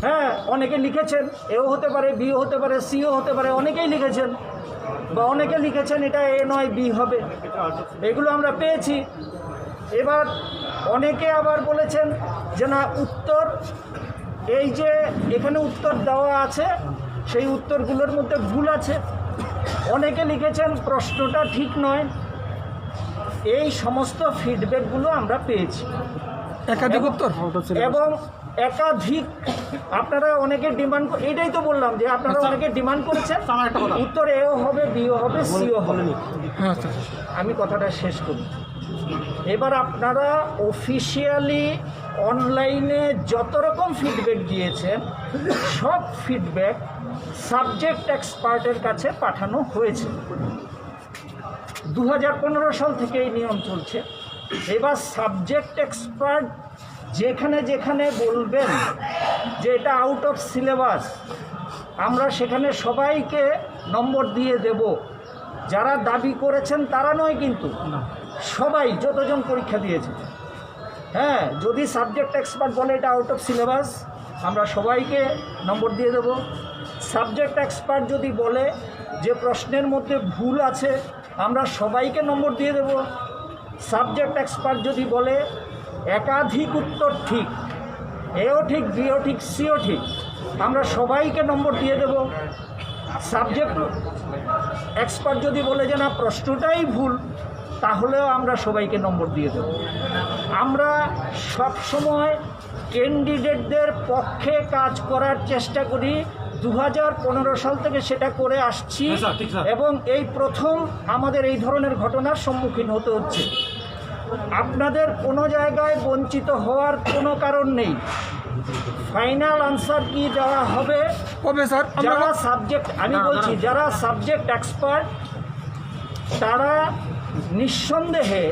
হ্যাঁ, অনেকে লিখেছেন, এও হতে পারে, বিও হতে পারে, সিও হতে পারে, অনেকেই লিখেছেন বা অনেকে লিখেছেন এটা এ নয় বি হবে, এগুলো আমরা পেয়েছি। এবার অনেকে আবার বলেছেন যে না, উত্তর এই যে এখানে উত্তর দেওয়া আছে সেই উত্তরগুলোর মধ্যে ভুল আছে। অনেকে লিখেছেন প্রশ্নটা ঠিক নয়। এই সমস্ত ফিডব্যাকগুলো আমরা পেয়েছি। একাধিক উত্তর এবং একাধিক আপনারা অনেকে ডিমান্ড, এটাই তো বললাম যে আপনারা অনেকে ডিমান্ড করেছেন উত্তর এও হবে, বিও হবে, সিও হবে। আমি কথাটা শেষ করি। এবার আপনারা অফিসিয়ালি অনলাইনে যত রকম ফিডব্যাক দিয়েছেন সব ফিডব্যাক সাবজেক্ট এক্সপার্টের কাছে পাঠানো হয়েছে। 2015 সাল থেকে এই নিয়ম চলছে। এবার সাবজেক্ট এক্সপার্ট যেখানে যেখানে বলবেন যে এটা আউট অফ সিলেবাস, আমরা সেখানে সবাইকে নম্বর দিয়ে দেব। যারা দাবি করেছেন তারা নয়, কিন্তু সবাই যতজন পরীক্ষা দিয়েছে, হ্যাঁ, যদি সাবজেক্ট এক্সপার্ট বলে এটা আউট অফ সিলেবাস, আমরা সবাইকে নম্বর দিয়ে দেব। সাবজেক্ট এক্সপার্ট যদি বলে যে প্রশ্নের মধ্যে ভুল আছে, আমরা সবাইকে নম্বর দিয়ে দেব। সাবজেক্ট এক্সপার্ট যদি বলে একাধিক উত্তর ঠিক, এও ঠিক, বিও ঠিক, সিও ঠিক, আমরা সবাইকে নম্বর দিয়ে দেব। সাবজেক্ট এক্সপার্ট যদি বলে যে না প্রশ্নটাই ভুল, তাহলেও আমরা সবাইকে নম্বর দিয়ে দেব। আমরা সবসময় ক্যান্ডিডেটদের পক্ষে কাজ করার চেষ্টা করি। 2015 সাল থেকে সেটা করে আসছি এবং এই প্রথম আমাদের এই ধরনের ঘটনার সম্মুখীন হতে হচ্ছে। আপনাদের কোনো জায়গায় বঞ্চিত হওয়ার কোনো কারণ নেই। ফাইনাল আনসার কি দেওয়া হবে কবে স্যার? যারা সাবজেক্ট, আমি বলছি যারা সাবজেক্ট এক্সপার্ট, তারা নিঃসন্দেহে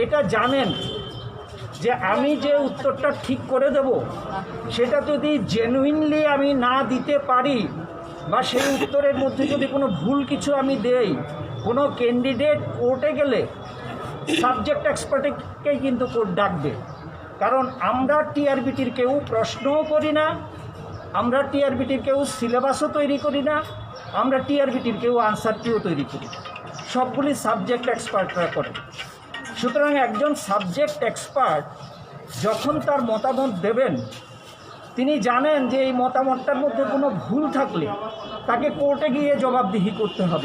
এটা জানেন যে আমি যে উত্তরটা ঠিক করে দেব সেটা যদি জেনুইনলি আমি না দিতে পারি বা সেই উত্তরের মধ্যে যদি কোনো ভুল কিছু আমি দেই, কোনো ক্যান্ডিডেট কোর্টে গেলে সাবজেক্ট এক্সপার্টকেই কিন্তু কোর্ট ডাকবে। কারণ আমরা টিআরবিটির কেউ প্রশ্নও করি না, আমরা টিআরবিটির কেউ সিলেবাসও তৈরি করি না, আমরা টিআরবিটির কেউ আনসারটিও তৈরি করি না, সবগুলি সাবজেক্ট এক্সপার্টরা করে। সুতরাং একজন সাবজেক্ট এক্সপার্ট যখন তার মতামত দেবেন, তিনি জানেন যে এই মতামতটার মধ্যে কোনো ভুল থাকলে তাকে কোর্টে গিয়ে জবাবদিহি করতে হবে।